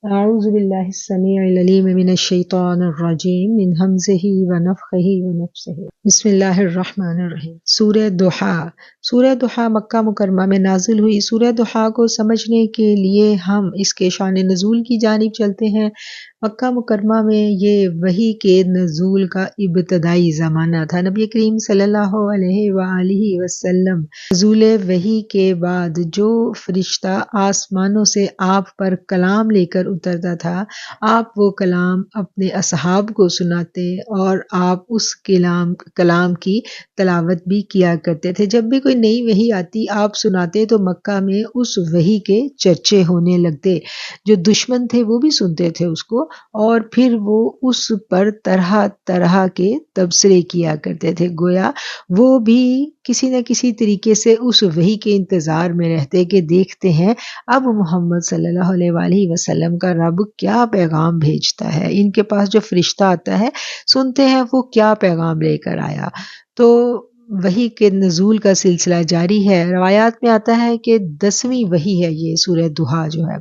أعوذ بالله السميع العليم من الشيطان الرجيم من همزه ونفخه ونفسه بسم اللہ الرحمن الرحیم۔ سورہ ضحیٰ۔ سورہ ضحیٰ مکہ مکرمہ میں نازل ہوئی۔ سورہ ضحیٰ کو سمجھنے کے لیے ہم اس کے شان نزول کی جانب چلتے ہیں۔ مکہ مکرمہ میں یہ وحی کے نزول کا ابتدائی زمانہ تھا۔ نبی کریم صلی اللہ علیہ وآلہ وسلم نزول وحی کے بعد جو فرشتہ آسمانوں سے آپ پر کلام لے کر اترتا تھا، آپ وہ کلام اپنے اصحاب کو سناتے اور آپ اس کلام کی تلاوت بھی کیا کرتے تھے۔ جب بھی کوئی نئی وحی آتی آپ سناتے تو مکہ میں اس وحی کے چرچے ہونے لگتے۔ جو دشمن تھے وہ بھی سنتے تھے اس کو، اور پھر وہ اس پر طرح طرح کے تبصرے کیا کرتے تھے، گویا وہ بھی کسی نہ کسی طریقے سے اس وحی کے انتظار میں رہتے کہ دیکھتے ہیں اب محمد صلی اللہ علیہ وآلہ وسلم کا رب کیا پیغام بھیجتا ہے، ان کے پاس جو فرشتہ آتا ہے سنتے ہیں وہ کیا پیغام لے کر آیا۔ تو وحی کے نزول کا سلسلہ جاری ہے۔ روایات میں آتا ہے کہ 10ویں وحی ہے یہ سورہ ضحیٰ جو ہے۔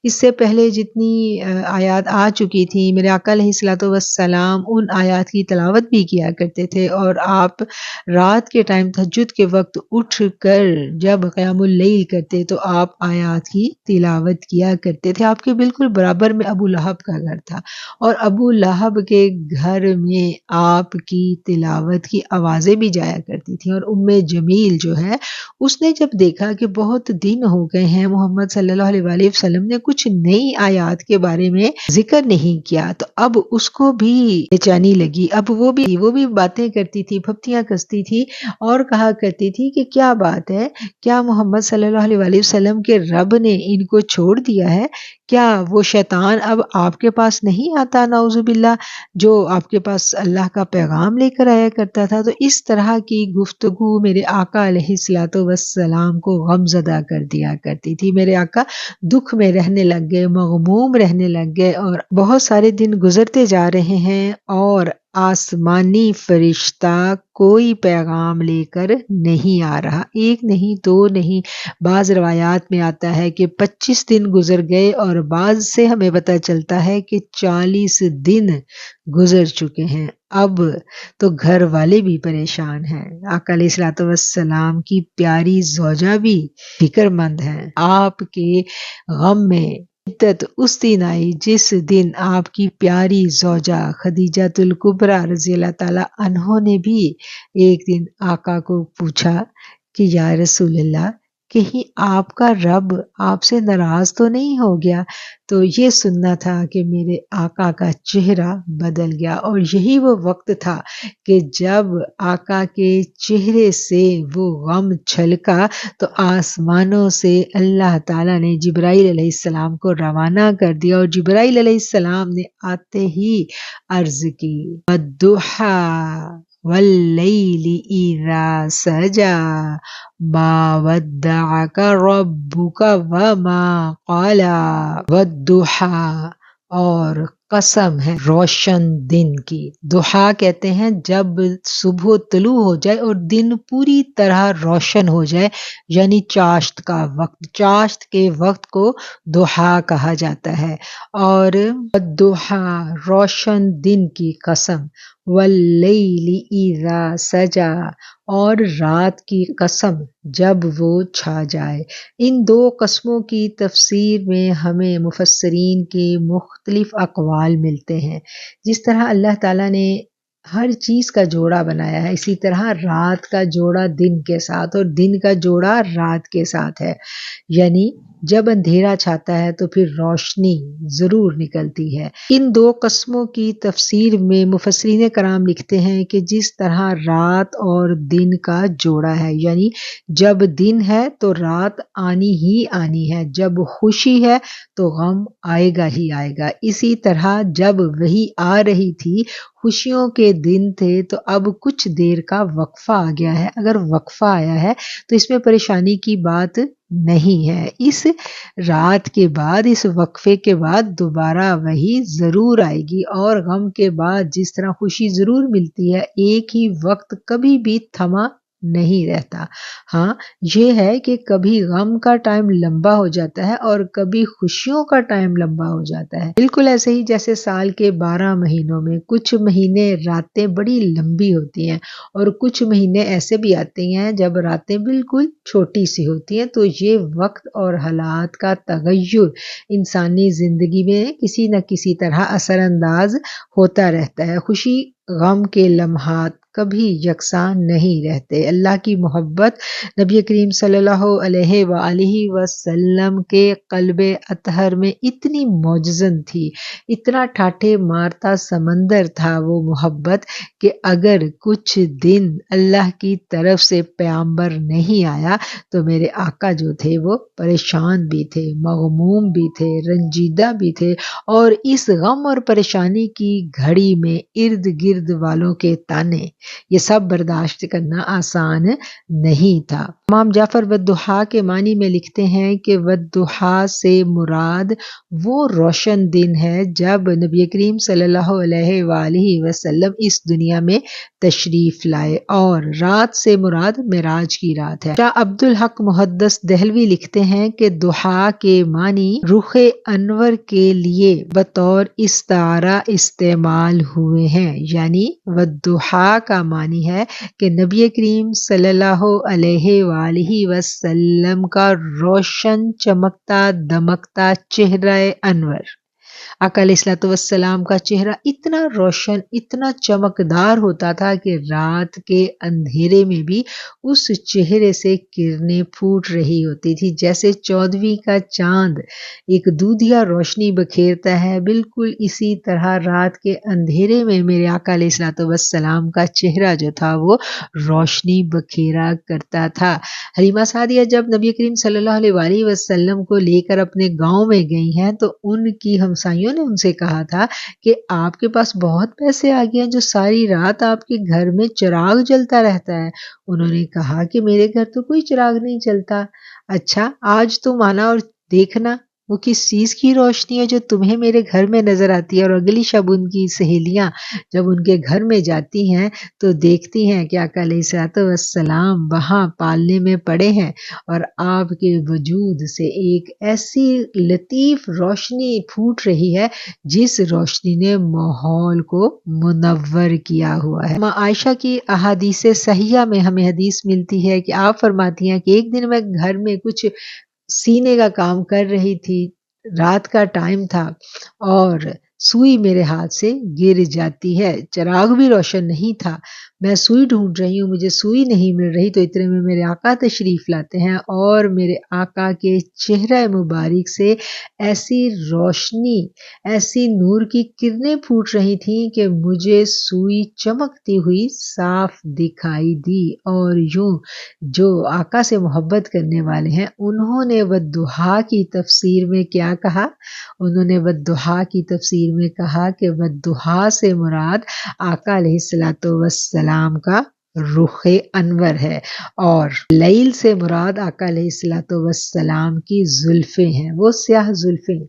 اس سے پہلے جتنی آیات آ چکی تھی، میرے آقا علیہ الصلوۃ والسلام ان آیات کی تلاوت بھی کیا کرتے تھے، اور آپ رات کے ٹائم تہجد کے وقت اٹھ کر جب قیام اللیل کرتے تو آپ آیات کی تلاوت کیا کرتے تھے۔ آپ کے بالکل برابر میں ابو لہب کا گھر تھا، اور ابو لہب کے گھر میں آپ کی تلاوت کی آوازیں بھی جایا کرتی تھیں۔ اور ام جمیل جو ہے اس نے جب دیکھا کہ بہت دن ہو گئے ہیں محمد صلی اللہ علیہ وآلہ وسلم نے کچھ نئی آیات کے بارے میں ذکر نہیں کیا، تو اب اس کو بھی بے چینی لگی۔ اب وہ بھی باتیں کرتی تھی، پھپتیاں کستی تھی اور کہا کرتی تھی کہ کیا بات ہے، کیا محمد صلی اللہ علیہ وآلہ وسلم کے رب نے ان کو چھوڑ دیا ہے؟ کیا وہ شیطان اب آپ کے پاس نہیں آتا نعوذ باللہ، جو آپ کے پاس اللہ کا پیغام لے کر آیا کرتا تھا؟ تو اس طرح کی گفتگو میرے آقا علیہ الصلوۃ والسلام کو غم زدہ کر دیا کرتی تھی۔ میرے آقا دکھ میں رہنے لگ گئے، مغموم رہنے لگ گئے، اور بہت سارے دن گزرتے جا رہے ہیں اور آسمانی فرشتہ کوئی پیغام لے کر نہیں آ رہا۔ ایک نہیں، دو نہیں، بعض روایات میں آتا ہے کہ 25 دن گزر گئے، اور بعض سے ہمیں پتہ چلتا ہے کہ 40 دن گزر چکے ہیں۔ اب تو گھر والے بھی پریشان ہیں، آقا علیہ الصلوۃ والسلام کی پیاری زوجہ بھی فکر مند ہیں۔ آپ کے غم میں شدت اس دن آئی جس دن آپ کی پیاری زوجہ خدیجہ الکبریٰ رضی اللہ تعالی عنہ نے بھی ایک دن آقا کو پوچھا کہ یا رسول اللہ، کہیں آپ کا رب آپ سے ناراض تو نہیں ہو گیا؟ تو یہ سننا تھا کہ میرے آقا کا چہرہ بدل گیا، اور یہی وہ وقت تھا کہ جب آقا کے چہرے سے وہ غم چھلکا تو آسمانوں سے اللہ تعالیٰ نے جبرائیل علیہ السلام کو روانہ کر دیا، اور جبرائیل علیہ السلام نے آتے ہی عرض کی وَالضُّحَىٰ وَاللَّيْلِ إِذَا سَجَىٰ مَا وَدَّعَكَ رَبُّكَ وَمَا قَلَىٰ وَالضُّحَىٰ، اور قسم ہے روشن دن کی۔ ضحیٰ کہتے ہیں جب صبح طلوع ہو جائے اور دن پوری طرح روشن ہو جائے، یعنی چاشت کا وقت، چاشت کے وقت کو ضحیٰ کہا جاتا ہے۔ اور والضحیٰ روشن دن کی قسم، واللیل اذا سجا، اور رات کی قسم جب وہ چھا جائے۔ ان دو قسموں کی تفسیر میں ہمیں مفسرین کے مختلف اقوال ملتے ہیں۔ جس طرح اللہ تعالیٰ نے ہر چیز کا جوڑا بنایا ہے، اسی طرح رات کا جوڑا دن کے ساتھ اور دن کا جوڑا رات کے ساتھ ہے، یعنی جب اندھیرا چھاتا ہے تو پھر روشنی ضرور نکلتی ہے۔ ان دو قسموں کی تفسیر میں مفسرین کرام لکھتے ہیں کہ جس طرح رات اور دن کا جوڑا ہے، یعنی جب دن ہے تو رات آنی ہی آنی ہے، جب خوشی ہے تو غم آئے گا ہی آئے گا۔ اسی طرح جب وحی آ رہی تھی خوشیوں کے دن تھے، تو اب کچھ دیر کا وقفہ آ گیا ہے۔ اگر وقفہ آیا ہے تو اس میں پریشانی کی بات نہیں ہے۔ اس رات کے بعد، اس وقفے کے بعد دوبارہ وحی ضرور آئے گی، اور غم کے بعد جس طرح خوشی ضرور ملتی ہے، ایک ہی وقت کبھی بھی تھما نہیں رہتا۔ ہاں یہ ہے کہ کبھی غم کا ٹائم لمبا ہو جاتا ہے اور کبھی خوشیوں کا ٹائم لمبا ہو جاتا ہے، بالکل ایسے ہی جیسے سال کے 12 مہینوں میں کچھ مہینے راتیں بڑی لمبی ہوتی ہیں اور کچھ مہینے ایسے بھی آتے ہیں جب راتیں بالکل چھوٹی سی ہوتی ہیں۔ تو یہ وقت اور حالات کا تغیر انسانی زندگی میں کسی نہ کسی طرح اثر انداز ہوتا رہتا ہے۔ خوشی غم کے لمحات کبھی یکساں نہیں رہتے۔ اللہ کی محبت نبی کریم صلی اللہ علیہ وآلہ وسلم کے قلب اطہر میں اتنی معجزن تھی، اتنا ٹھاٹھے مارتا سمندر تھا وہ محبت، کہ اگر کچھ دن اللہ کی طرف سے پیغمبر نہیں آیا تو میرے آقا جو تھے وہ پریشان بھی تھے، مغموم بھی تھے، رنجیدہ بھی تھے، اور اس غم اور پریشانی کی گھڑی میں ارد گرد والوں کے تانے یہ سب برداشت کرنا آسان نہیں تھا۔ امام جعفر والضحیٰ کے معنی میں لکھتے ہیں کہ والضحیٰ سے مراد وہ روشن دن ہے جب نبی کریم صلی اللہ علیہ وآلہ وسلم اس دنیا میں تشریف لائے، اور رات سے مراد معراج کی رات ہے۔ شاہ عبد الحق محدث دہلوی لکھتے ہیں کہ ضحیٰ کے معنی رخ انور کے لیے بطور استعارہ استعمال ہوئے ہیں، یعنی والضحیٰ کا معنی ہے کہ نبی کریم صلی اللہ علیہ وآلہ وسلم کا روشن چمکتا دمکتا چہرہ انور۔ آقا علیہ الصلوۃ والسلام کا چہرہ اتنا روشن، اتنا چمکدار ہوتا تھا کہ رات کے اندھیرے میں بھی اس چہرے سے کرنیں پھوٹ رہی ہوتی تھی، جیسے 14ویں کا چاند ایک دودھیا روشنی بکھیرتا ہے، بالکل اسی طرح رات کے اندھیرے میں میرے آقا علیہ الصلوۃ والسلام کا چہرہ جو تھا وہ روشنی بکھیرا کرتا تھا۔ حلیمہ سعدیہ جب نبی کریم صلی اللہ علیہ وآلہ وسلم کو لے کر اپنے گاؤں میں گئی ہیں تو ان کی ہمسائیوں نے ان سے کہا تھا کہ آپ کے پاس بہت پیسے آ گئے ہیں جو ساری رات آپ کے گھر میں چراغ جلتا رہتا ہے۔ انہوں نے کہا کہ میرے گھر تو کوئی چراغ نہیں چلتا۔ اچھا آج تم آنا اور دیکھنا وہ کس چیز کی روشنی ہے جو تمہیں میرے گھر میں نظر آتی ہے۔ اور اگلی شب ان کی سہیلیاں جب ان کے گھر میں جاتی ہیں تو دیکھتی ہیں کہ آقا علیہ الصلوۃ والسلام وہاں پالنے میں پڑے ہیں اور آپ کے وجود سے ایک ایسی لطیف روشنی پھوٹ رہی ہے جس روشنی نے ماحول کو منور کیا ہوا ہے۔ ماں عائشہ کی احادیث صحیحہ میں ہمیں حدیث ملتی ہے کہ آپ فرماتی ہیں کہ ایک دن میں گھر میں کچھ سینے کا کام کر رہی تھی، رات کا ٹائم تھا اور سوئی میرے ہاتھ سے گر جاتی ہے، چراغ بھی روشن نہیں تھا، میں سوئی ڈھونڈ رہی ہوں، مجھے سوئی نہیں مل رہی، تو اتنے میں میرے آقا تشریف لاتے ہیں اور میرے آقا کے چہرہ مبارک سے ایسی روشنی، ایسی نور کی کرنیں پھوٹ رہی تھیں کہ مجھے سوئی چمکتی ہوئی صاف دکھائی دی۔ اور یوں جو آقا سے محبت کرنے والے ہیں انہوں نے والضحیٰ کی تفسیر میں کیا کہا؟ انہوں نے والضحیٰ کی تفسیر میں کہا کہ والضحیٰ سے مراد آقا علیہ الصلوۃ والسلام کا رخ انور ہے، اور لیل سے مراد آقا علیہ الصلوۃ والسلام کی زلفیں ہیں، وہ سیاہ زلفیں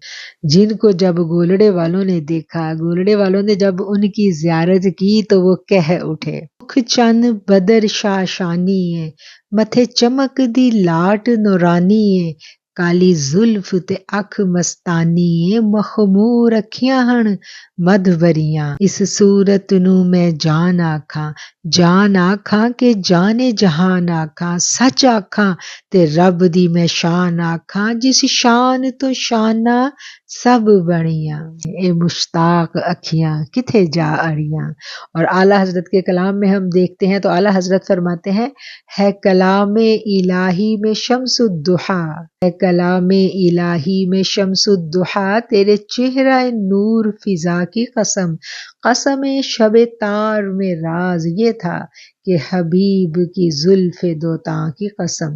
جن کو جب گولڑے والوں نے دیکھا، گولڑے والوں نے جب ان کی زیارت کی تو وہ کہہ اٹھے، مکھ چن بدر شاشانی ہے، متھے چمک دی لاٹ نورانی ہے، کالی زلف تے اکھ مستانی ہے، مخمور اکھیاں ہن مدھوریاں، اس صورت نو میں جان آکھاں کہ جانے جہان آکھاں، سچ آکھاں تے رب دی میں شان آکھاں، جس شان تو شانہ سب بڑیاں، اے مشتاق اکھیاں کتھے جا اڑیاں۔ اور اعلیٰ حضرت کے کلام میں ہم دیکھتے ہیں تو اعلیٰ حضرت فرماتے ہیں، ہے کلام الہی میں شمس الضحیٰ، ہے کلام الہی میں شمس الضحیٰ، تیرے چہرہ نور فضا کی قسم، قسم شب تار میں راز یہ تھا کہ حبیب کی زلف دوتاں کی قسم،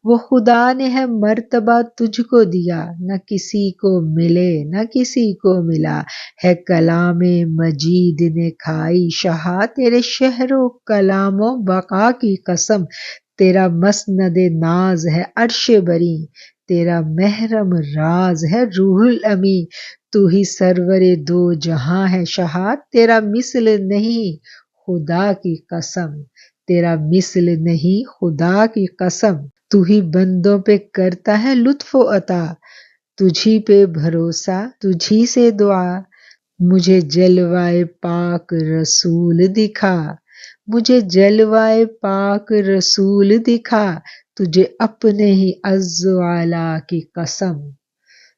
وہ خدا نے ہے مرتبہ تجھ کو دیا، نہ کسی کو ملے نہ کسی کو ملا، ہے کلام مجید نے کھائی شہا، تیرے شہر و کلام و بقا کی قسم، تیرا مسند ناز ہے عرش بری، تیرا محرم راز ہے روح الامی، تو ہی سرور دو جہاں ہے شہا، تیرا مثل نہیں خدا کی قسم، تیرا مثل نہیں خدا کی قسم، تو ہی بندوں پہ کرتا ہے لطف و عطا، تجھی پہ بھروسہ تجھی سے دعا، مجھے جلوائے پاک رسول دکھا، مجھے جلوائے پاک رسول دکھا، تجھے اپنے ہی عز و اعلیٰ کی قسم۔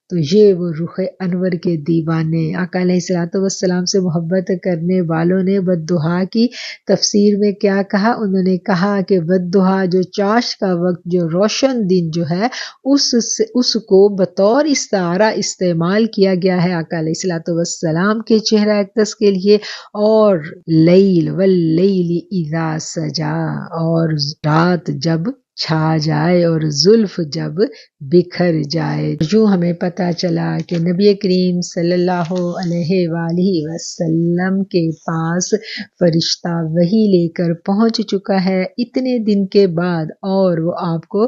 تو یہ وہ رخ انور کے دیوانے آقا علیہ الصلوۃ والسلام سے محبت کرنے والوں نے والضحیٰ کی تفسیر میں کیا کہا؟ انہوں نے کہا کہ والضحیٰ جو چاش کا وقت، جو روشن دن جو ہے، اس کو بطور استعارہ استعمال کیا گیا ہے آقا علیہ الصلوۃ والسلام کے چہرہ اقدس کے لیے، اور لیل واللیل اذا سجا، اور رات جب چھا جائے اور زلف جب بکھر جائے۔ جو ہمیں پتہ چلا کہ نبی کریم صلی اللہ علیہ وآلہ وسلم کے پاس فرشتہ وحی لے کر پہنچ چکا ہے اتنے دن کے بعد، اور وہ آپ کو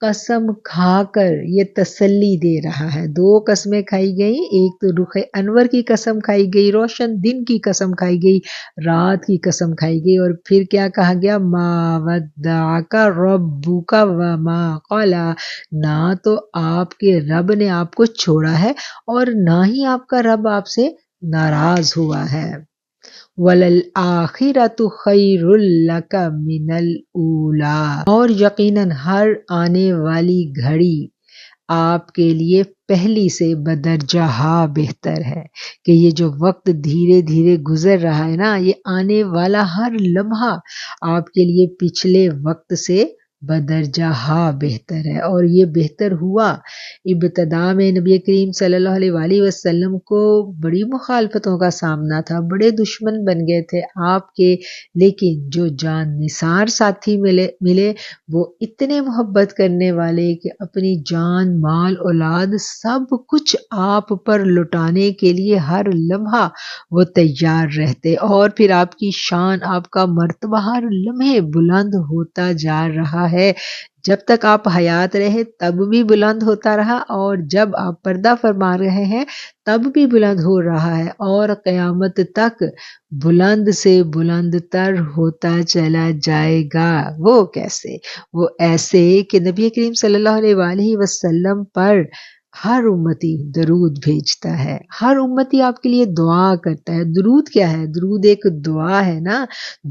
قسم کھا کر یہ تسلی دے رہا ہے۔ دو قسمیں کھائی گئی، ایک تو رخ انور کی قسم کھائی گئی، روشن دن کی قسم کھائی گئی، رات کی قسم کھائی گئی، اور پھر کیا کہا گیا؟ ما ودعک ربک وما قلی، نہ تو آپ کے رب نے آپ کو چھوڑا ہے اور نہ ہی آپ کا رب آپ سے ناراض ہوا ہے۔ وَلَلْآخِرَةُ خَيْرٌ لَكَ مِنَ الْأُولَىٰ، اور یقیناً ہر آنے والی گھڑی آپ کے لیے پہلی سے بدرجہ بہتر ہے، کہ یہ جو وقت دھیرے دھیرے گزر رہا ہے نا، یہ آنے والا ہر لمحہ آپ کے لیے پچھلے وقت سے بدرجہ بہتر ہے، اور یہ بہتر ہوا۔ ابتدا میں نبی کریم صلی اللہ علیہ وآلہ وسلم کو بڑی مخالفتوں کا سامنا تھا، بڑے دشمن بن گئے تھے آپ کے، لیکن جو جان نثار ساتھی ملے وہ اتنے محبت کرنے والے کہ اپنی جان، مال، اولاد سب کچھ آپ پر لٹانے کے لیے ہر لمحہ وہ تیار رہتے، اور پھر آپ کی شان، آپ کا مرتبہ ہر لمحے بلند ہوتا جا رہا ہے۔ جب تک آپ حیات رہے تب بھی بلند ہوتا رہا، اور جب آپ پردہ فرما رہے ہیں تب بھی بلند ہو رہا ہے، اور قیامت تک بلند سے بلند تر ہوتا چلا جائے گا۔ وہ کیسے؟ وہ ایسے کہ نبی کریم صلی اللہ علیہ وآلہ وسلم پر ہر امتی درود بھیجتا ہے، ہر امتی آپ کے لیے دعا کرتا ہے۔ درود کیا ہے؟ درود ایک دعا ہے نا،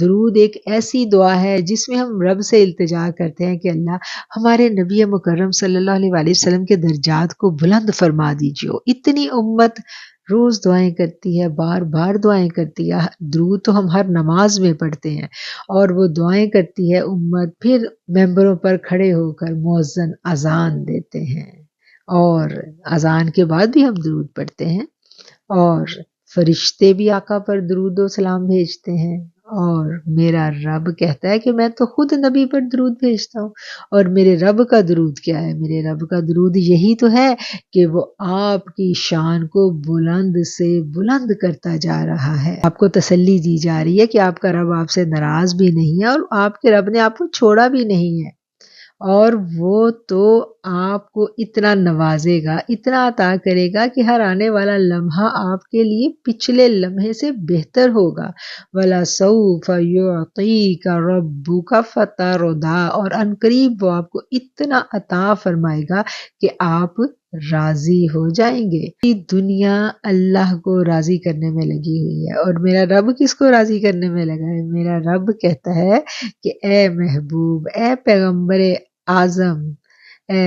درود ایک ایسی دعا ہے جس میں ہم رب سے التجا کرتے ہیں کہ اللہ ہمارے نبی مکرم صلی اللہ علیہ وآلہ وسلم کے درجات کو بلند فرما دیجیے۔ اتنی امت روز دعائیں کرتی ہے، بار بار دعائیں کرتی ہے، درود تو ہم ہر نماز میں پڑھتے ہیں، اور وہ دعائیں کرتی ہے امت، پھر ممبروں پر کھڑے ہو کر مؤذن اذان دیتے ہیں، اور اذان کے بعد بھی ہم درود پڑھتے ہیں، اور فرشتے بھی آقا پر درود و سلام بھیجتے ہیں، اور میرا رب کہتا ہے کہ میں تو خود نبی پر درود بھیجتا ہوں۔ اور میرے رب کا درود کیا ہے؟ میرے رب کا درود یہی تو ہے کہ وہ آپ کی شان کو بلند سے بلند کرتا جا رہا ہے، آپ کو تسلی دی جا رہی ہے کہ آپ کا رب آپ سے ناراض بھی نہیں ہے، اور آپ کے رب نے آپ کو چھوڑا بھی نہیں ہے، اور وہ تو آپ کو اتنا نوازے گا، اتنا عطا کرے گا کہ ہر آنے والا لمحہ آپ کے لیے پچھلے لمحے سے بہتر ہوگا۔ وَلَسَوْفَ يُعْطِيكَ رَبُّكَ فَتَرْضَىٰ، اور عنقریب وہ آپ کو اتنا عطا فرمائے گا کہ آپ راضی ہو جائیں گے۔ دنیا اللہ کو راضی کرنے میں لگی ہوئی ہے، اور میرا رب کس کو راضی کرنے میں لگا ہے؟ میرا رب کہتا ہے کہ اے محبوب، اے پیغمبر اعظم، اے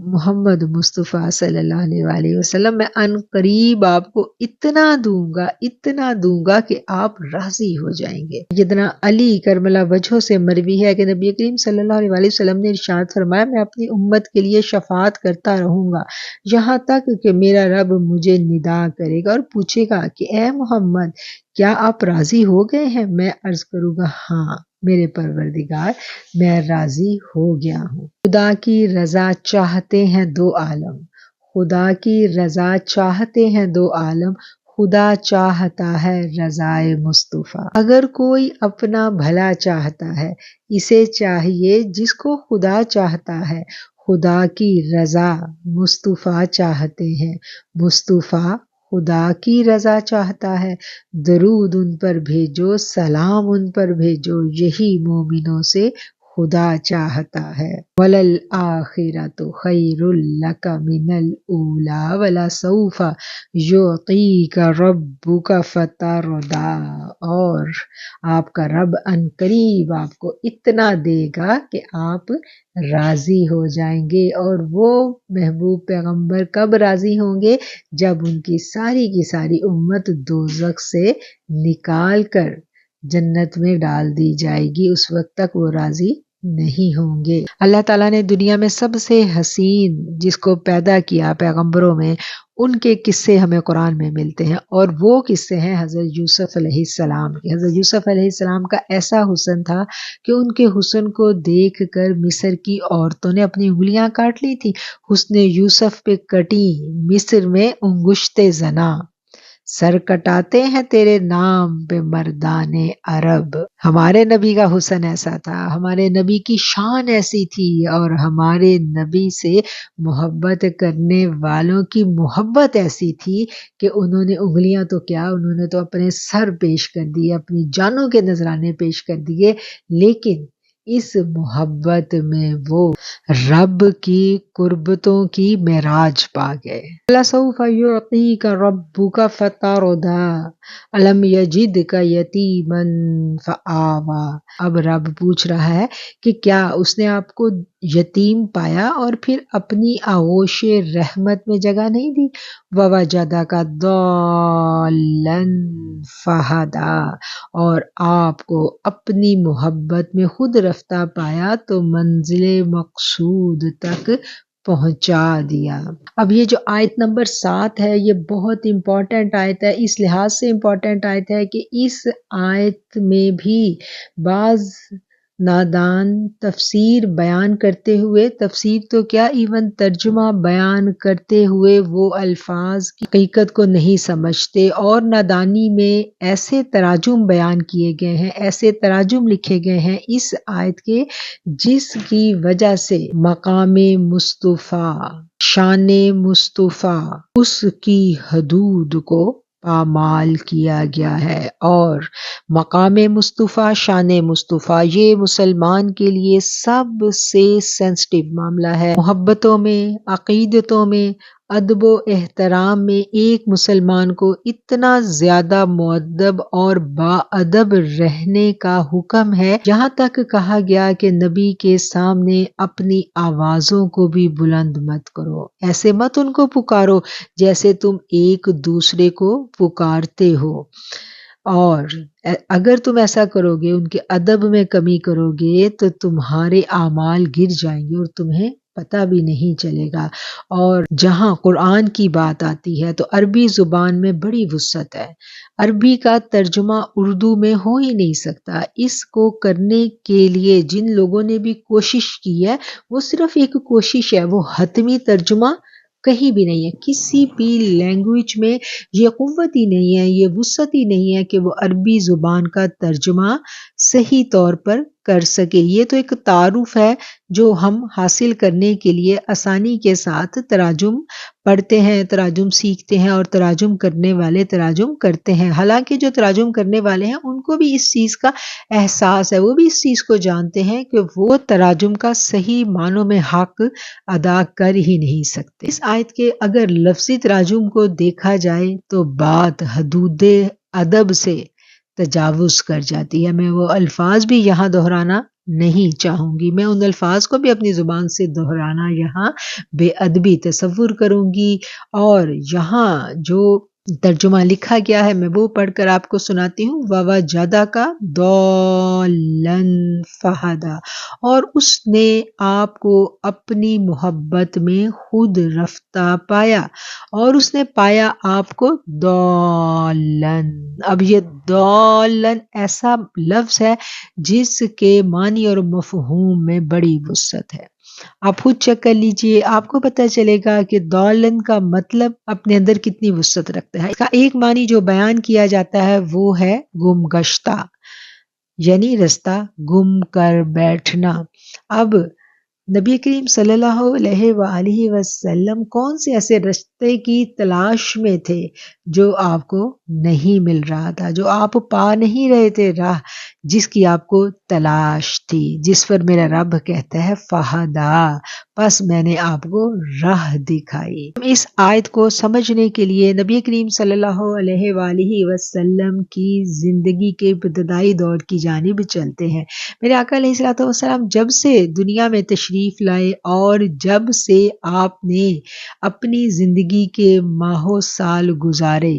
محمد مصطفیٰ صلی اللہ علیہ وآلہ وسلم، میں ان قریب آپ کو اتنا دوں گا کہ آپ راضی ہو جائیں گے۔ سیدنا علی کرم اللہ وجہہ سے مروی ہے کہ نبی کریم صلی اللہ علیہ وآلہ وسلم نے ارشاد فرمایا، میں اپنی امت کے لیے شفاعت کرتا رہوں گا یہاں تک کہ میرا رب مجھے ندا کرے گا اور پوچھے گا کہ اے محمد، کیا آپ راضی ہو گئے ہیں؟ میں عرض کروں گا ہاں میرے پروردگار، میں راضی ہو گیا ہوں۔ خدا کی رضا چاہتے ہیں دو عالم، خدا کی رضا چاہتے ہیں دو عالم، خدا چاہتا ہے رضائے مصطفیٰ۔ اگر کوئی اپنا بھلا چاہتا ہے، اسے چاہیے جس کو خدا چاہتا ہے۔ خدا کی رضا مصطفیٰ چاہتے ہیں، مصطفیٰ خدا کی رضا چاہتا ہے، درود ان پر بھیجو، سلام ان پر بھیجو، یہی مومنوں سے خدا چاہتا ہے۔ وَلَلْآخِرَةُ خَيْرٌ لَكَ مِنَ الْأُولَىٰ وَلَسَوْفَ يُعْطِيكَ رَبُّكَ فَتَرْضَىٰ، اور آپ کا رب عنقریب آپ کو اتنا دے گا کہ آپ راضی ہو جائیں گے۔ اور وہ محبوب پیغمبر کب راضی ہوں گے؟ جب ان کی ساری امت دوزخ سے نکال کر جنت میں ڈال دی جائے گی، اس وقت تک وہ راضی نہیں ہوں گے۔ اللہ تعالیٰ نے دنیا میں سب سے حسین جس کو پیدا کیا پیغمبروں میں، ان کے قصے ہمیں قرآن میں ملتے ہیں، اور وہ قصے ہیں حضرت یوسف علیہ السلام کے۔ حضرت یوسف علیہ السلام کا ایسا حسن تھا کہ ان کے حسن کو دیکھ کر مصر کی عورتوں نے اپنی انگلیاں کاٹ لی تھی۔ حسن یوسف پہ کٹی مصر میں انگشت زنا، سر کٹاتے ہیں تیرے نام پہ مردان عرب۔ ہمارے نبی کا حسن ایسا تھا، ہمارے نبی کی شان ایسی تھی، اور ہمارے نبی سے محبت کرنے والوں کی محبت ایسی تھی کہ انہوں نے انگلیاں تو کیا، انہوں نے تو اپنے سر پیش کر دیے، اپنی جانوں کے نذرانے پیش کر دیے، لیکن اس محبت میں وہ رب کی قربتوں کی معراج پا گئے۔ لَسَوْفَ يُعْطِيكَ رَبُّكَ فَتَرْضَىٰ أَلَمْ يَجِدْكَ يَتِيمًا فَآوَىٰ۔ اب رب پوچھ رہا ہے کہ کیا اس نے آپ کو یتیم پایا اور پھر اپنی آغوش رحمت میں جگہ نہیں دی؟ وَوَجَدَكَ ضَالًّا فَہَدَىٰ، اور آپ کو اپنی محبت میں خود رفتہ پایا تو منزل مقصود تک پہنچا دیا۔ اب یہ جو آیت نمبر 7 ہے، یہ بہت امپورٹنٹ آیت ہے، اس لحاظ سے امپورٹنٹ آیت ہے کہ اس آیت میں بھی بعض نادان تفسیر بیان کرتے ہوئے، تفسیر تو کیا ایون ترجمہ بیان کرتے ہوئے وہ الفاظ کی حقیقت کو نہیں سمجھتے، اور نادانی میں ایسے تراجم بیان کیے گئے ہیں، ایسے تراجم لکھے گئے ہیں اس آیت کے، جس کی وجہ سے مقام مصطفیٰ، شان مصطفیٰ، اس کی حدود کو پامال کیا گیا ہے۔ اور مقام مصطفیٰ، شان مصطفیٰ، یہ مسلمان کے لیے سب سے سینسٹیو معاملہ ہے۔ محبتوں میں، عقیدتوں میں، ادب و احترام میں ایک مسلمان کو اتنا زیادہ مؤدب اور باادب رہنے کا حکم ہے، یہاں تک کہا گیا کہ نبی کے سامنے اپنی آوازوں کو بھی بلند مت کرو، ایسے مت ان کو پکارو جیسے تم ایک دوسرے کو پکارتے ہو، اور اگر تم ایسا کرو گے، ان کے ادب میں کمی کرو گے، تو تمہارے اعمال گر جائیں گے اور تمہیں پتہ بھی نہیں چلے گا۔ اور جہاں قرآن کی بات آتی ہے تو عربی زبان میں بڑی وسعت ہے، عربی کا ترجمہ اردو میں ہو ہی نہیں سکتا۔ اس کو کرنے کے لیے جن لوگوں نے بھی کوشش کی ہے، وہ صرف ایک کوشش ہے، وہ حتمی ترجمہ کہیں بھی نہیں ہے، کسی بھی لینگویج میں یہ قوت ہی نہیں ہے، یہ وسعت ہی نہیں ہے کہ وہ عربی زبان کا ترجمہ صحیح طور پر کر سکے۔ یہ تو ایک تعارف ہے جو ہم حاصل کرنے کے لیے آسانی کے ساتھ تراجم پڑھتے ہیں، تراجم سیکھتے ہیں، اور تراجم کرنے والے تراجم کرتے ہیں۔ حالانکہ جو تراجم کرنے والے ہیں ان کو بھی اس چیز کا احساس ہے، وہ بھی اس چیز کو جانتے ہیں کہ وہ تراجم کا صحیح معنوں میں حق ادا کر ہی نہیں سکتے۔ اس آیت کے اگر لفظی تراجم کو دیکھا جائے تو بات حدود ادب سے تجاوز کر جاتی ہے۔ میں وہ الفاظ بھی یہاں دہرانا نہیں چاہوں گی، میں ان الفاظ کو بھی اپنی زبان سے دہرانا یہاں بے ادبی تصور کروں گی، اور یہاں جو ترجمہ لکھا گیا ہے میں وہ پڑھ کر آپ کو سناتی ہوں۔ وَوَجَدَكَ ضَالًّا فَہَدَىٰ، اور اس نے آپ کو اپنی محبت میں خود رفتہ پایا، اور اس نے پایا آپ کو ضَالًّا۔ اب یہ ضَالًّا ایسا لفظ ہے جس کے معنی اور مفہوم میں بڑی وسعت ہے۔ آپ خود چیک کر لیجئے، آپ کو پتہ چلے گا کہ ضَالًّا کا مطلب اپنے اندر کتنی وسعت رکھتا ہے۔ اس کا ایک معنی جو بیان کیا جاتا ہے وہ ہے گم گشتہ، یعنی رستہ گم کر بیٹھنا۔ اب نبی کریم صلی اللہ علیہ وآلہ وسلم کون سے ایسے رستے کی تلاش میں تھے جو آپ کو نہیں مل رہا تھا، جو آپ پا نہیں رہے تھے راہ جس کی آپ کو تلاش تھی، جس پر میرا رب کہتا ہے فہدا، پس میں نے آپ کو راہ دکھائی۔ اس آیت کو سمجھنے کے لیے نبی کریم صلی اللہ علیہ وآلہ وسلم کی زندگی کے ابتدائی دور کی جانب چلتے ہیں۔ میرے آقا علیہ الصلوۃ والسلام جب سے دنیا میں تشریف لائے اور جب سے آپ نے اپنی زندگی کے ماہوں سال گزارے،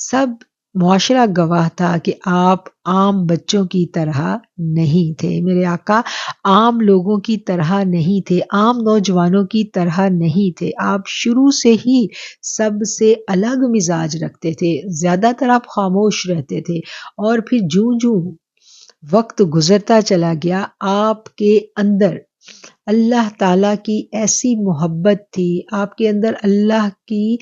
سب معاشرہ گواہ تھا کہ آپ عام بچوں کی طرح نہیں تھے۔ میرے آقا عام لوگوں کی طرح نہیں تھے، عام نوجوانوں کی طرح نہیں تھے۔ آپ شروع سے ہی سب سے الگ مزاج رکھتے تھے، زیادہ تر آپ خاموش رہتے تھے، اور پھر جوں جوں وقت گزرتا چلا گیا آپ کے اندر اللہ تعالیٰ کی ایسی محبت تھی، آپ کے اندر اللہ کی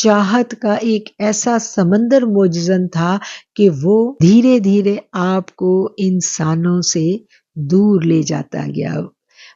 چاہت کا ایک ایسا سمندر موجزن تھا کہ وہ دھیرے دھیرے آپ کو انسانوں سے دور لے جاتا گیا۔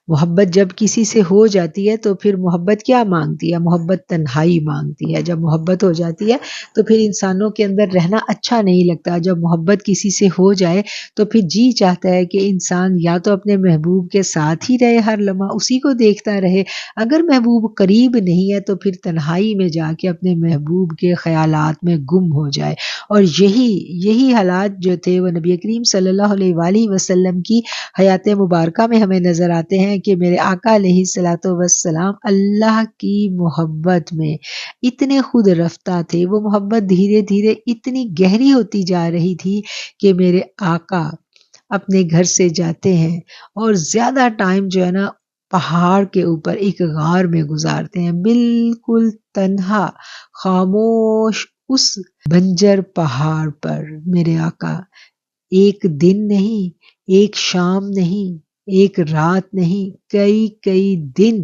محبت جب کسی سے ہو جاتی ہے تو پھر محبت کیا مانگتی ہے؟ محبت تنہائی مانگتی ہے۔ جب محبت ہو جاتی ہے تو پھر انسانوں کے اندر رہنا اچھا نہیں لگتا۔ جب محبت کسی سے ہو جائے تو پھر جی چاہتا ہے کہ انسان یا تو اپنے محبوب کے ساتھ ہی رہے، ہر لمحہ اسی کو دیکھتا رہے، اگر محبوب قریب نہیں ہے تو پھر تنہائی میں جا کے اپنے محبوب کے خیالات میں گم ہو جائے۔ اور یہی حالات جو تھے وہ نبی کریم صلی اللہ علیہ وآلہ وسلم کی حیات مبارکہ میں ہمیں نظر آتے ہیں کہ میرے آقا علیہ الصلوۃ والسلام اللہ کی محبت میں اتنے خود رفتہ تھے، وہ محبت دھیرے دھیرے اتنی گہری ہوتی جا رہی تھی کہ میرے آقا اپنے گھر سے جاتے ہیں اور زیادہ ٹائم جو ہے نا پہاڑ کے اوپر ایک غار میں گزارتے ہیں، بالکل تنہا خاموش اس بنجر پہاڑ پر میرے آقا ایک دن نہیں، ایک شام نہیں، ایک رات نہیں، کئی دن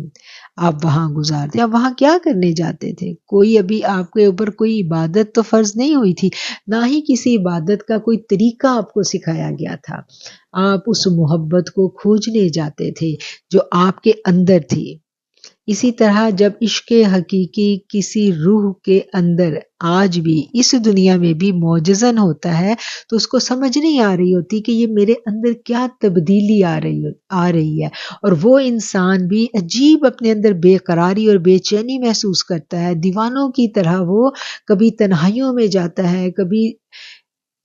آپ وہاں گزارتے۔ آپ وہاں کیا کرنے جاتے تھے؟ کوئی ابھی آپ کے اوپر کوئی عبادت تو فرض نہیں ہوئی تھی، نہ ہی کسی عبادت کا کوئی طریقہ آپ کو سکھایا گیا تھا۔ آپ اس محبت کو کھوجنے جاتے تھے جو آپ کے اندر تھی۔ اسی طرح جب عشق حقیقی کسی روح کے اندر آج بھی اس دنیا میں بھی معجزن ہوتا ہے تو اس کو سمجھ نہیں آ رہی ہوتی کہ یہ میرے اندر کیا تبدیلی آ رہی ہے، اور وہ انسان بھی عجیب اپنے اندر بے قراری اور بے چینی محسوس کرتا ہے، دیوانوں کی طرح وہ کبھی تنہائیوں میں جاتا ہے، کبھی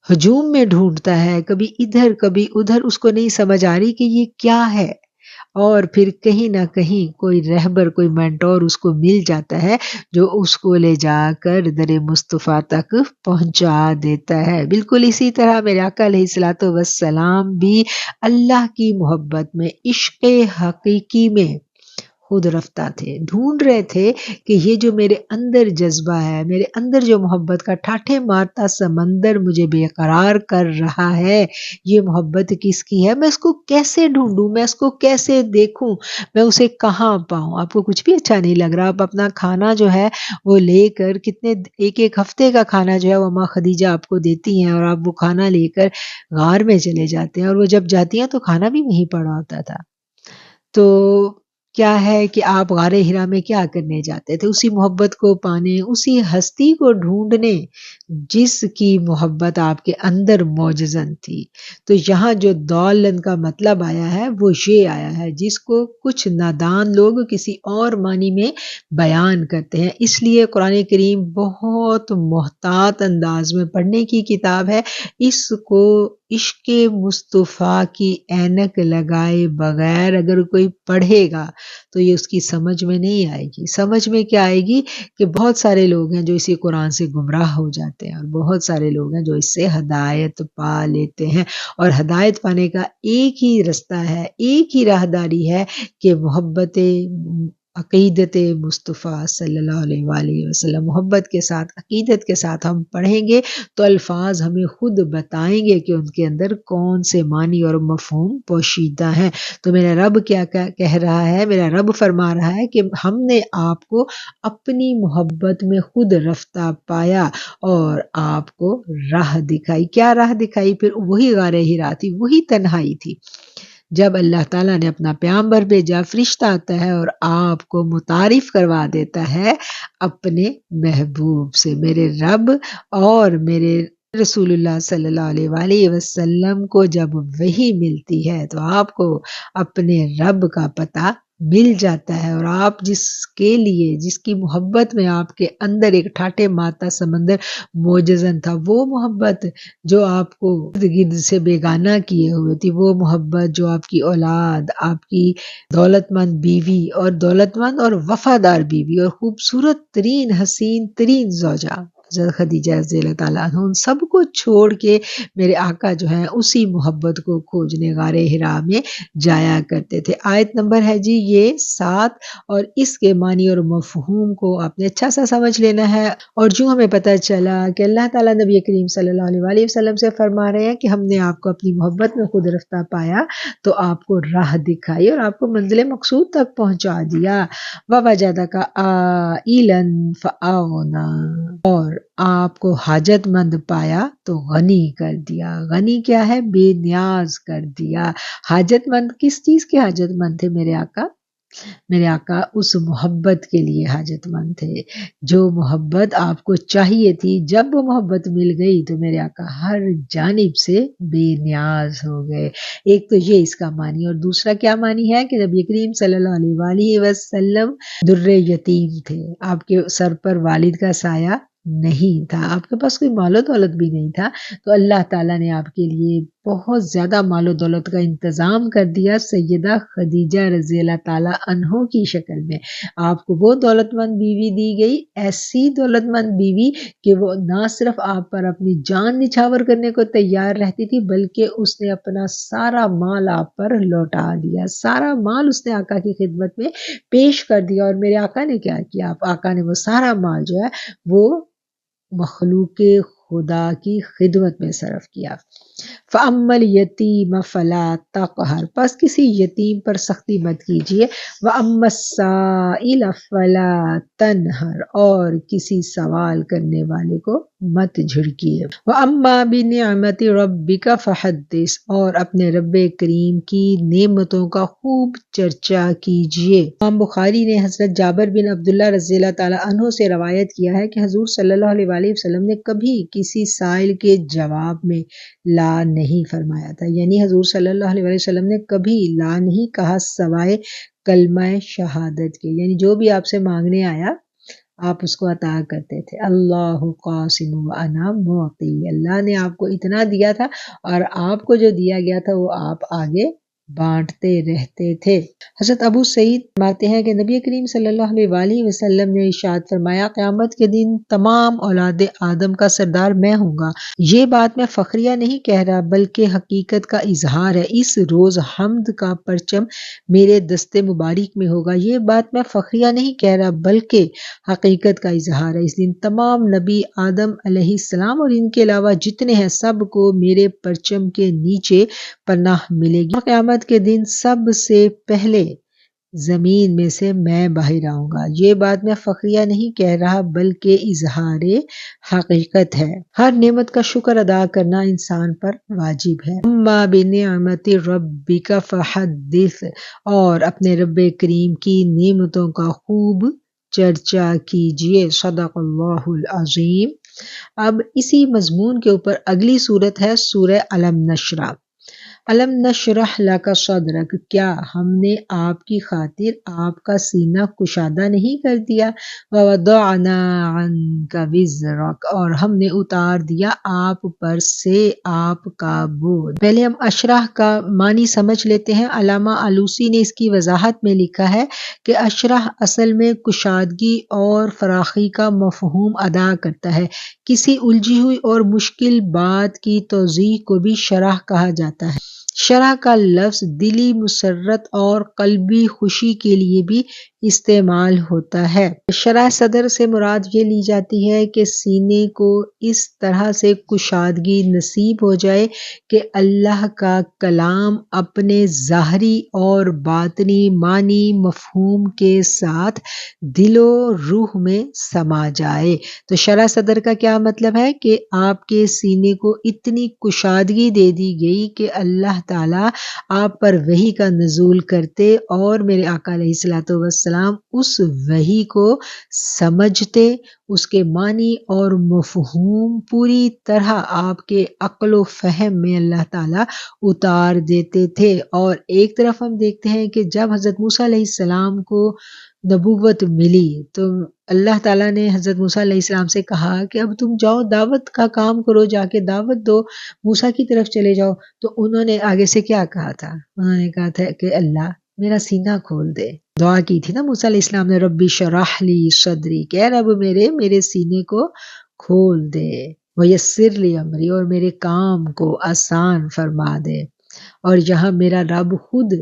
ہجوم میں ڈھونڈتا ہے، کبھی ادھر کبھی ادھر، اس کو نہیں سمجھ آ رہی کہ یہ کیا ہے، اور پھر کہیں نہ کہیں کوئی رہبر، کوئی مینٹور اس کو مل جاتا ہے جو اس کو لے جا کر در مصطفیٰ تک پہنچا دیتا ہے۔ بالکل اسی طرح میرے آقا علیہ الصلوۃ والسلام بھی اللہ کی محبت میں، عشق حقیقی میں خود رفتہ تھے، ڈھونڈ رہے تھے کہ یہ جو میرے اندر جذبہ ہے، میرے اندر جو محبت کا ٹھاٹھے مارتا سمندر مجھے بے قرار کر رہا ہے، یہ محبت کس کی ہے؟ میں اس کو کیسے ڈھونڈوں؟ میں اس کو کیسے دیکھوں؟ میں اسے کہاں پاؤں؟ آپ کو کچھ بھی اچھا نہیں لگ رہا، آپ اپنا کھانا جو ہے وہ لے کر ایک ہفتے کا کھانا جو ہے وہ ماں خدیجہ آپ کو دیتی ہیں، اور آپ وہ کھانا لے کر غار میں چلے جاتے ہیں، اور وہ جب جاتی ہیں تو کھانا بھی وہیں پڑا ہوتا تھا۔ تو کیا ہے کہ آپ غار ہرا میں کیا کرنے جاتے تھے؟ اسی محبت کو پانے، اسی ہستی کو ڈھونڈنے جس کی محبت آپ کے اندر موجزن تھی۔ تو یہاں جو دولن کا مطلب آیا ہے وہ یہ آیا ہے جس کو کچھ نادان لوگ کسی اور معنی میں بیان کرتے ہیں، اس لیے قرآن کریم بہت محتاط انداز میں پڑھنے کی کتاب ہے۔ اس کو عشق مصطفیٰ کی اینک لگائے بغیر اگر کوئی پڑھے گا تو یہ اس کی سمجھ میں نہیں آئے گی۔ سمجھ میں کیا آئے گی کہ بہت سارے لوگ ہیں جو اسی قرآن سے گمراہ ہو جاتے ہیں، اور بہت سارے لوگ ہیں جو اس سے ہدایت پا لیتے ہیں، اور ہدایت پانے کا ایک ہی رستہ ہے، ایک ہی راہداری ہے کہ محبت عقیدت مصطفیٰ صلی اللہ علیہ وآلہ وسلم، محبت کے ساتھ، عقیدت کے ساتھ ہم پڑھیں گے تو الفاظ ہمیں خود بتائیں گے کہ ان کے اندر کون سے معنی اور مفہوم پوشیدہ ہیں۔ تو میرا رب کیا کہہ رہا ہے؟ میرا رب فرما رہا ہے کہ ہم نے آپ کو اپنی محبت میں خود رفتہ پایا اور آپ کو راہ دکھائی۔ کیا راہ دکھائی؟ پھر وہی غار ہرا تھی، وہی تنہائی تھی۔ جب اللہ تعالیٰ نے اپنا پیغمبر بھیجا، فرشتہ آتا ہے اور آپ کو متعارف کروا دیتا ہے اپنے محبوب سے، میرے رب اور میرے رسول اللہ صلی اللہ علیہ وآلہ وسلم کو جب وحی ملتی ہے تو آپ کو اپنے رب کا پتہ مل جاتا ہے، اور آپ جس کے لیے، جس کی محبت میں آپ کے اندر ایک ٹھاٹھے ماتا سمندر موجزن تھا، وہ محبت جو آپ کو ارد گرد سے بیگانہ کیے ہوئے تھی، وہ محبت جو آپ کی اولاد، آپ کی دولت مند بیوی اور دولت مند اور وفادار بیوی اور خوبصورت ترین حسین ترین زوجہ حضرت خدیجہ رضی اللہ تعالیٰ عنہ، ان سب کو چھوڑ کے میرے آقا جو ہیں اسی محبت کو کھوجنے غار حرا میں جایا کرتے تھے۔ آیت نمبر ہے جی یہ 7، اور اس کے معنی اور مفہوم کو آپ نے اچھا سا سمجھ لینا ہے۔ اور جو ہمیں پتہ چلا کہ اللہ تعالیٰ نبی کریم صلی اللہ علیہ وآلہ وسلم سے فرما رہے ہیں کہ ہم نے آپ کو اپنی محبت میں خود رفتہ پایا تو آپ کو راہ دکھائی اور آپ کو منزل مقصود تک پہنچا دیا۔ وَوَجَدَكَ عَائِلًا فَأَغْنَىٰ، اور آپ کو حاجت مند پایا تو غنی کر دیا۔ غنی کیا ہے؟ بے نیاز کر دیا۔ حاجت مند کس چیز کے حاجت مند تھے میرے آقا؟ میرے آقا اس محبت کے لیے حاجت مند تھے، جو محبت آپ کو چاہیے تھی۔ جب وہ محبت مل گئی تو میرے آقا ہر جانب سے بے نیاز ہو گئے۔ ایک تو یہ اس کا معنی، اور دوسرا کیا معنی ہے کہ نبی کریم صلی اللہ علیہ وآلہ وسلم در یتیم تھے، آپ کے سر پر والد کا سایہ نہیں تھا، آپ کے پاس کوئی مال و دولت بھی نہیں تھا، تو اللہ تعالیٰ نے آپ کے لیے بہت زیادہ مال و دولت کا انتظام کر دیا سیدہ خدیجہ رضی اللہ تعالیٰ عنہ کی شکل میں۔ آپ کو وہ دولت مند بیوی دی گئی، ایسی دولت مند بیوی کہ وہ نہ صرف آپ پر اپنی جان نچھاور کرنے کو تیار رہتی تھی، بلکہ اس نے اپنا سارا مال آپ پر لوٹا دیا، سارا مال اس نے آقا کی خدمت میں پیش کر دیا۔ اور میرے آقا نے کیا کیا؟ آقا نے وہ سارا مال جو ہے وہ مخلوق خدا کی خدمت میں صرف کیا۔ فَأَمَّا الْيَتِيمَ فَلَا تَقْهَرْ، پس کسی یتیم پر سختی مت کیجیے۔ وَأَمَّا السَّائِلَ فَلَا تَنْهَرْ، اور کسی سوال کرنے والے کو مت جھڑکیے۔ وَأَمَّا بِنِعْمَةِ رَبِّكَ فَحَدِّثْ، اور اپنے رب کریم کی نعمتوں کا خوب چرچا کیجیے۔ امام بخاری نے حضرت جابر بن عبداللہ رضی اللہ تعالیٰ عنہ سے روایت کیا ہے کہ حضور صلی اللہ علیہ وآلہ وسلم نے کبھی کسی سائل کے جواب میں لا نہیں فرمایا تھا، یعنی حضور صلی اللہ علیہ وسلم نے کبھی لا نہیں کہا سوائے کلمہ شہادت کے، یعنی جو بھی آپ سے مانگنے آیا آپ اس کو عطا کرتے تھے۔ اللہ قاسم وانا معطی، اللہ نے آپ کو اتنا دیا تھا اور آپ کو جو دیا گیا تھا وہ آپ آگے بانٹتے رہتے تھے۔ حضرت ابو سعید فرماتے ہیں کہ نبی کریم صلی اللہ علیہ وآلہ وسلم نے ارشاد فرمایا، قیامت کے دن تمام اولاد آدم کا سردار میں ہوں گا۔ یہ بات میں فخریہ نہیں کہہ رہا بلکہ حقیقت کا اظہار ہے۔ اس روز حمد کا پرچم میرے دست مبارک میں ہوگا۔ یہ بات میں فخریہ نہیں کہہ رہا بلکہ حقیقت کا اظہار ہے۔ اس دن تمام نبی آدم علیہ السلام اور ان کے علاوہ جتنے ہیں سب کو میرے پرچم کے نیچے پناہ ملے گی۔ قیامت کے دن سب سے پہلے زمین میں سے میں باہر آؤں گا۔ یہ بات میں فخریہ نہیں کہہ رہا بلکہ اظہار حقیقت ہے۔ ہر نعمت کا شکر ادا کرنا انسان پر واجب ہے۔ اما بنعمت ربک فحدث، اور اپنے رب کریم کی نعمتوں کا خوب چرچا کیجیے۔ صدق اللہ العظیم۔ اب اسی مضمون کے اوپر اگلی صورت ہے سورہ الم نشرح۔ الم نشرح لک صدرک، کیا ہم نے آپ کی خاطر آپ کا سینہ کشادہ نہیں کر دیا؟ ووضعنا عنک وزرک، اور ہم نے اتار دیا آپ پر سے آپ کا بوجھ۔ پہلے ہم اشرح کا معنی سمجھ لیتے ہیں۔ علامہ آلوسی نے اس کی وضاحت میں لکھا ہے کہ اشرح اصل میں کشادگی اور فراخی کا مفہوم ادا کرتا ہے۔ کسی الجھی ہوئی اور مشکل بات کی توضیح کو بھی شرح کہا جاتا ہے۔ شرح کا لفظ دلی مسرت اور قلبی خوشی کے لیے بھی استعمال ہوتا ہے۔ شرح صدر سے مراد یہ لی جاتی ہے کہ سینے کو اس طرح سے کشادگی نصیب ہو جائے کہ اللہ کا کلام اپنے ظاہری اور باطنی معنی مفہوم کے ساتھ دل و روح میں سما جائے۔ تو شرح صدر کا کیا مطلب ہے کہ آپ کے سینے کو اتنی کشادگی دے دی گئی کہ اللہ تعالیٰ آپ پر وحی کا نزول کرتے اور میرے آقا علیہ الصلوۃ والسلام اس وحی کو سمجھتے، اس کے معنی اور مفہوم پوری طرح آپ کے عقل و فہم میں اللہ تعالیٰ اتار دیتے تھے۔ اور ایک طرف ہم دیکھتے ہیں کہ جب حضرت موسیٰ علیہ السلام کو نبوت ملی تو اللہ تعالیٰ نے حضرت موسیٰ علیہ السلام سے کہا کہ اب تم جاؤ دعوت کا کام کرو، جا کے دعوت دو، موسیٰ کی طرف چلے جاؤ۔ تو انہوں نے آگے سے کیا کہا تھا؟ انہوں نے کہا تھا کہ اللہ میرا سینہ کھول دے۔ دعا کی تھی نا موسیٰ علیہ السلام نے، ربی شرح لی صدری، کہ رب میرے سینے کو کھول دے، ویسر لی امری، اور میرے کام کو آسان فرما دے۔ اور یہاں میرا رب خود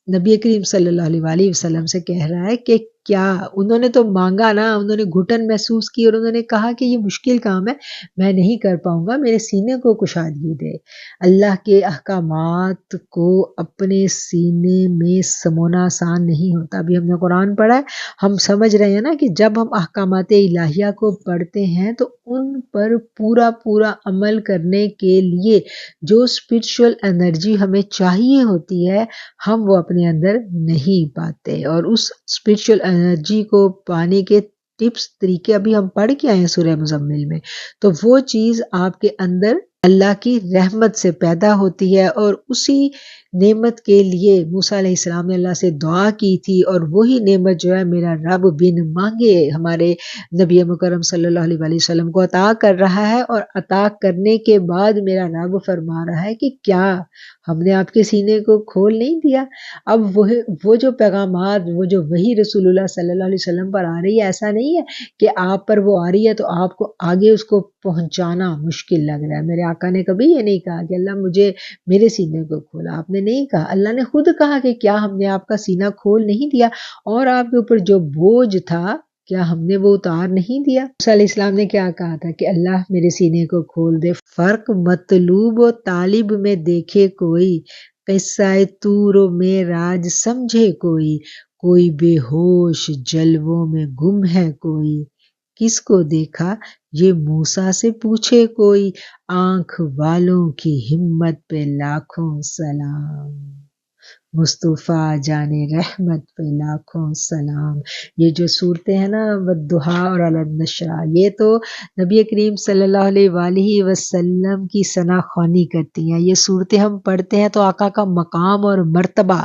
نبی کریم صلی اللہ علیہ وآلہ وسلم سے کہہ رہا ہے کہ کیا انہوں نے تو مانگا نا، انہوں نے گھٹن محسوس کی اور انہوں نے کہا کہ یہ مشکل کام ہے، میں نہیں کر پاؤں گا، میرے سینے کو کشادگی دے۔ اللہ کے احکامات کو اپنے سینے میں سمونا آسان نہیں ہوتا۔ ابھی ہم نے قرآن پڑھا ہے، ہم سمجھ رہے ہیں نا کہ جب ہم احکامات الہیہ کو پڑھتے ہیں تو ان پر پورا عمل کرنے کے لیے جو اسپرچول انرجی ہمیں چاہیے ہوتی ہے ہم وہ اپنے اندر نہیں پاتے، اور اس اسپرچول انرجی کو پانے کے ٹپس طریقے ابھی ہم پڑھ کے آئے ہیں سورہ مزمل میں۔ تو وہ چیز آپ کے اندر اللہ کی رحمت سے پیدا ہوتی ہے، اور اسی نعمت کے لیے موسیٰ علیہ السلام نے اللہ سے دعا کی تھی، اور وہی نعمت جو ہے میرا رب بن مانگے ہمارے نبی مکرم صلی اللہ علیہ وآلہ وسلم کو عطا کر رہا ہے۔ اور عطا کرنے کے بعد میرا رب فرما رہا ہے کہ کیا ہم نے آپ کے سینے کو کھول نہیں دیا؟ اب وہ جو پیغامات، وہ جو وحی رسول اللہ صلی اللہ علیہ وسلم پر آ رہی ہے، ایسا نہیں ہے کہ آپ پر وہ آ رہی ہے تو آپ کو آگے اس کو پہنچانا مشکل لگ رہا ہے۔ میرے آقا نے کبھی یہ نہیں کہا کہ اللہ مجھے میرے سینے کو کھولا، آپ نے نہیں کہا، اللہ نے خود کہا کہ کیا ہم نے آپ کا سینہ کھول نہیں دیا، اور آپ کے اوپر جو بوجھ تھا کیا ہم نے وہ اتار نہیں دیا؟ موسیٰ علیہ السلام نے کیا کہا تھا کہ اللہ میرے سینے کو کھول دے۔ فرق مطلوب و طالب میں دیکھے کوئی، قصہ طور و معراج سمجھے کوئی بے ہوش جلووں میں گم ہے کوئی، کس کو دیکھا یہ موسیٰ سے پوچھے کوئی، آنکھ والوں کی ہمت پہ لاکھوں سلام، مصطفیٰ جان رحمت پہ لاکھوں سلام۔ یہ جو صورتیں ہیں نا والضحیٰ اور النشرہ، یہ تو نبی کریم صلی اللہ علیہ وآلہ وسلم کی ثنا خوانی کرتی ہیں۔ یہ صورتیں ہم پڑھتے ہیں تو آقا کا مقام اور مرتبہ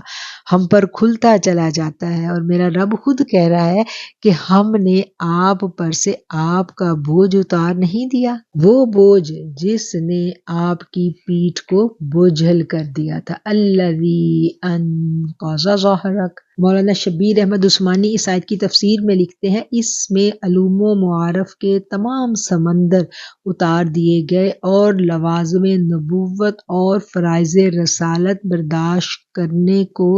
ہم پر کھلتا چلا جاتا ہے، اور میرا رب خود کہہ رہا ہے کہ ہم نے آپ پر سے آپ کا بوجھ اتار نہیں دیا، وہ بوجھ جس نے آپ کی پیٹھ کو بوجھل کر دیا تھا۔ الذی انقض ظہرک۔ مولانا شبیر احمد عثمانی اس آیت کی تفسیر میں لکھتے ہیں، اس میں علوم و معارف کے تمام سمندر اتار دیے گئے اور لوازم نبوت اور فرائض رسالت برداشت کرنے کو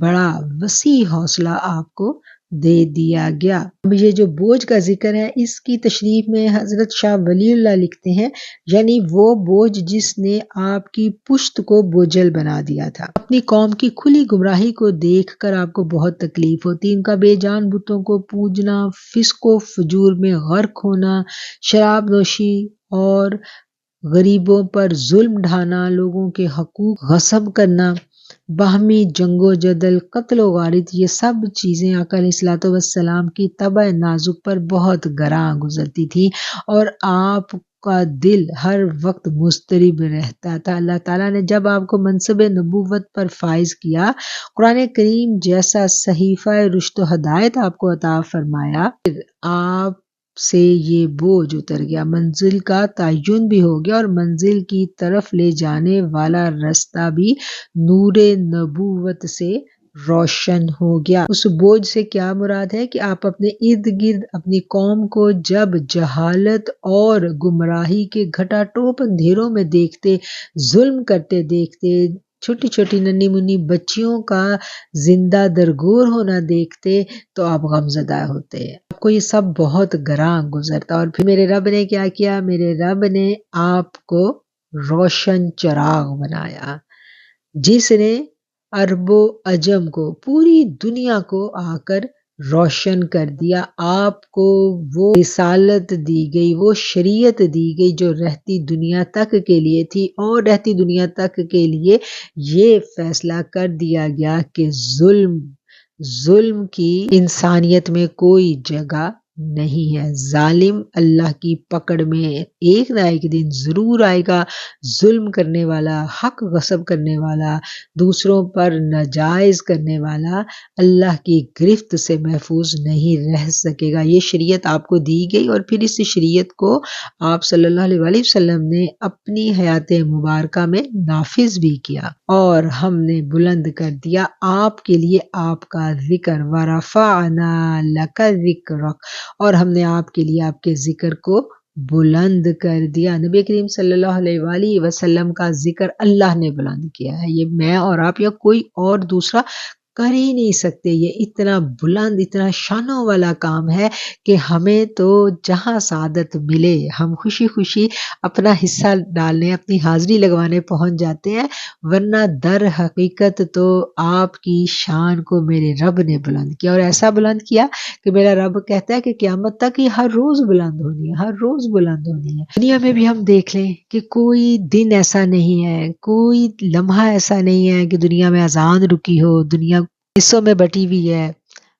بڑا وسیع حوصلہ آپ کو دے دیا گیا۔ اب یہ جو بوجھ کا ذکر ہے، اس کی تشریح میں حضرت شاہ ولی اللہ لکھتے ہیں، یعنی وہ بوجھ جس نے آپ کی پشت کو بوجھل بنا دیا تھا۔ اپنی قوم کی کھلی گمراہی کو دیکھ کر آپ کو بہت تکلیف ہوتی، ان کا بے جان بتوں کو پوجنا، فسق و فجور میں غرق ہونا، شراب نوشی اور غریبوں پر ظلم ڈھانا، لوگوں کے حقوق غصب کرنا، باہمی جنگ و جدل، قتل و غارت، یہ سب چیزیں آقا علیہ الصلوۃ والسلام کی طبع نازک پر بہت گراں گزرتی تھی، اور آپ کا دل ہر وقت مضطرب رہتا تھا۔ اللہ تعالیٰ نے جب آپ کو منصب نبوت پر فائز کیا، قرآن کریم جیسا صحیفہ رشد و ہدایت آپ کو عطا فرمایا، آپ سے یہ بوجھ اتر گیا، منزل کا تعین بھی ہو گیا، اور منزل کی طرف لے جانے والا رستہ بھی نور نبوت سے روشن ہو گیا۔ اس بوجھ سے کیا مراد ہے کہ آپ اپنے ارد گرد اپنی قوم کو جب جہالت اور گمراہی کے گھٹا ٹوپ اندھیروں میں دیکھتے، ظلم کرتے دیکھتے، چھوٹی چھوٹی ننھی منی بچیوں کا زندہ درگور ہونا دیکھتے تو آپ غمزدہ ہوتے، آپ کو یہ سب بہت گراں گزرتا۔ اور پھر میرے رب نے کیا کیا؟ میرے رب نے آپ کو روشن چراغ بنایا، جس نے عرب و عجم کو، پوری دنیا کو آ کر روشن کر دیا۔ آپ کو وہ رسالت دی گئی، وہ شریعت دی گئی جو رہتی دنیا تک کے لیے تھی، اور رہتی دنیا تک کے لیے یہ فیصلہ کر دیا گیا کہ ظلم کی انسانیت میں کوئی جگہ نہیں ہے۔ ظالم اللہ کی پکڑ میں ایک نہ ایک دن ضرور آئے گا۔ ظلم کرنے والا، حق غصب کرنے والا، دوسروں پر ناجائز کرنے والا اللہ کی گرفت سے محفوظ نہیں رہ سکے گا۔ یہ شریعت آپ کو دی گئی، اور پھر اس شریعت کو آپ صلی اللہ علیہ وآلہ وسلم نے اپنی حیات مبارکہ میں نافذ بھی کیا، اور ہم نے بلند کر دیا آپ کے لیے آپ کا ذکر، وَرَفَعْنَا لَكَ ذِكْرَكَ، اور ہم نے آپ کے لیے آپ کے ذکر کو بلند کر دیا۔ نبی کریم صلی اللہ علیہ وآلہ وسلم کا ذکر اللہ نے بلند کیا ہے، یہ میں اور آپ یا کوئی اور دوسرا کر ہی نہیں سکتے۔ یہ اتنا بلند، اتنا شانوں والا کام ہے کہ ہمیں تو جہاں سعادت ملے ہم خوشی خوشی اپنا حصہ ڈالنے، اپنی حاضری لگوانے پہنچ جاتے ہیں، ورنہ در حقیقت تو آپ کی شان کو میرے رب نے بلند کیا، اور ایسا بلند کیا کہ میرا رب کہتا ہے کہ قیامت تک یہ ہر روز بلند ہونی ہے، ہر روز بلند ہونی ہے۔ دنیا میں بھی ہم دیکھ لیں کہ کوئی دن ایسا نہیں ہے، کوئی لمحہ ایسا نہیں ہے کہ دنیا میں اذان رکی ہو، دنیا حصوں میں بٹی ہوئی ہے،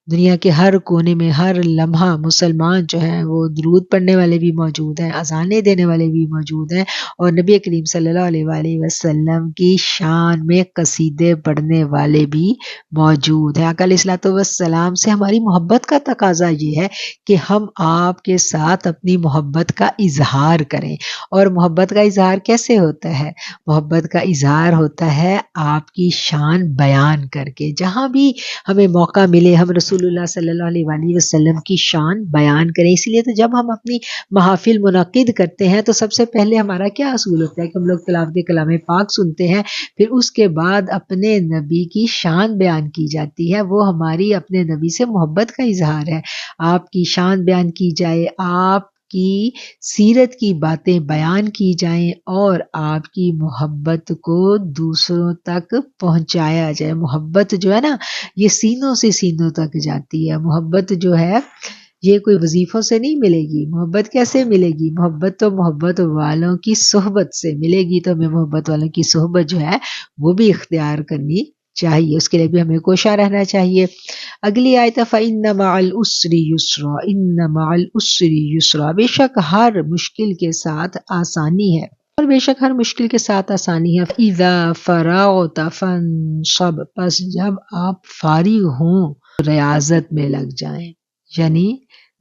دنیا کے ہر کونے میں ہر لمحہ مسلمان جو ہیں وہ درود پڑھنے والے بھی موجود ہیں، اذانیں دینے والے بھی موجود ہیں، اور نبی کریم صلی اللہ علیہ وآلہ وسلم کی شان میں قصیدے پڑھنے والے بھی موجود ہیں۔ آقا علیہ الصلوۃ والسلام سے ہماری محبت کا تقاضا یہ ہے کہ ہم آپ کے ساتھ اپنی محبت کا اظہار کریں، اور محبت کا اظہار کیسے ہوتا ہے؟ محبت کا اظہار ہوتا ہے آپ کی شان بیان کر کے۔ جہاں بھی ہمیں موقع ملے ہم رسول اللہ صلی اللہ علیہ وآلہ وسلم کی شان بیان کریں۔ اسی لیے تو جب ہم اپنی محافل منعقد کرتے ہیں تو سب سے پہلے ہمارا کیا اصول ہوتا ہے کہ ہم لوگ تلاوت کلام پاک سنتے ہیں، پھر اس کے بعد اپنے نبی کی شان بیان کی جاتی ہے۔ وہ ہماری اپنے نبی سے محبت کا اظہار ہے۔ آپ کی شان بیان کی جائے، آپ کی سیرت کی باتیں بیان کی جائیں، اور آپ کی محبت کو دوسروں تک پہنچایا جائے۔ محبت جو ہے نا، یہ سینوں سے سینوں تک جاتی ہے۔ محبت جو ہے یہ کوئی وظیفوں سے نہیں ملے گی۔ محبت کیسے ملے گی؟ محبت تو محبت والوں کی صحبت سے ملے گی۔ تو ہمیں محبت والوں کی صحبت جو ہے وہ بھی اختیار کرنی چاہیے، اس کے لیے بھی ہمیں کوشاں رہنا چاہیے۔ اگلی آیت ہے فَإِنَّ مَعَ الْعُسْرِ يُسْرًا، إِنَّ مَعَ الْعُسْرِ يُسْرًا، بے شک ہر مشکل کے ساتھ آسانی ہے، اور بے شک ہر مشکل کے ساتھ آسانی ہے۔ إِذَا فَرَغْتَ فَانصَبْ، پس جب آپ فارغ ہوں ریاضت میں لگ جائیں۔ یعنی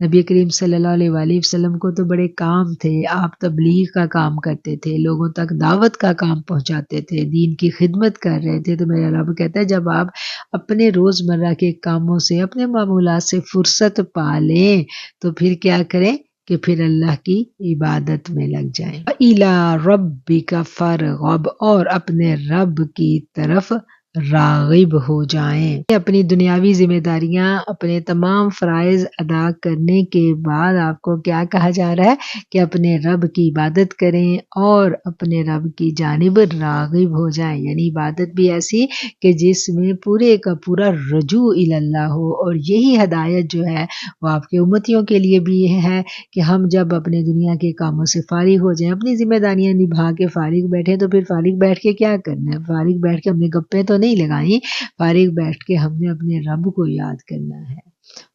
نبی کریم صلی اللہ علیہ وآلہ وسلم کو تو بڑے کام تھے، آپ تبلیغ کا کام کرتے تھے، لوگوں تک دعوت کا کام پہنچاتے تھے، دین کی خدمت کر رہے تھے۔ تو میرا رب کہتا ہے جب آپ اپنے روزمرہ کے کاموں سے، اپنے معمولات سے فرصت پا لیں تو پھر کیا کریں کہ پھر اللہ کی عبادت میں لگ جائیں۔ وَإِلَىٰ رَبِّكَ فَارْغَب، اور اپنے رب کی طرف راغب ہو جائیں۔ اپنی دنیاوی ذمہ داریاں، اپنے تمام فرائض ادا کرنے کے بعد آپ کو کیا کہا جا رہا ہے کہ اپنے رب کی عبادت کریں اور اپنے رب کی جانب راغب ہو جائیں۔ یعنی عبادت بھی ایسی کہ جس میں پورے کا پورا رجوع اللہ ہو، اور یہی ہدایت جو ہے وہ آپ کے امتیوں کے لیے بھی یہ ہے کہ ہم جب اپنے دنیا کے کاموں سے فارغ ہو جائیں، اپنی ذمہ داریاں نبھا کے فارغ بیٹھیں، تو پھر فارغ بیٹھ کے کیا کرنا ہے؟ فارغ بیٹھ کے ہم نے گپیں تو نہیں لگائیں، فارغ بیٹھ کے ہم نے اپنے رب کو یاد کرنا ہے،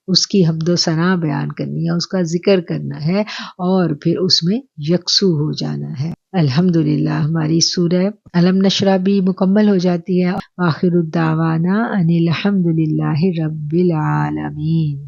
اس کی حمد و ثنا بیان کرنی ہے، اس کا ذکر کرنا ہے، اور پھر اس میں یکسو ہو جانا ہے۔ الحمدللہ ہماری سورہ علم نشرح بھی مکمل ہو جاتی ہے۔ آخر الدعوانا ان الحمدللہ رب العالمین۔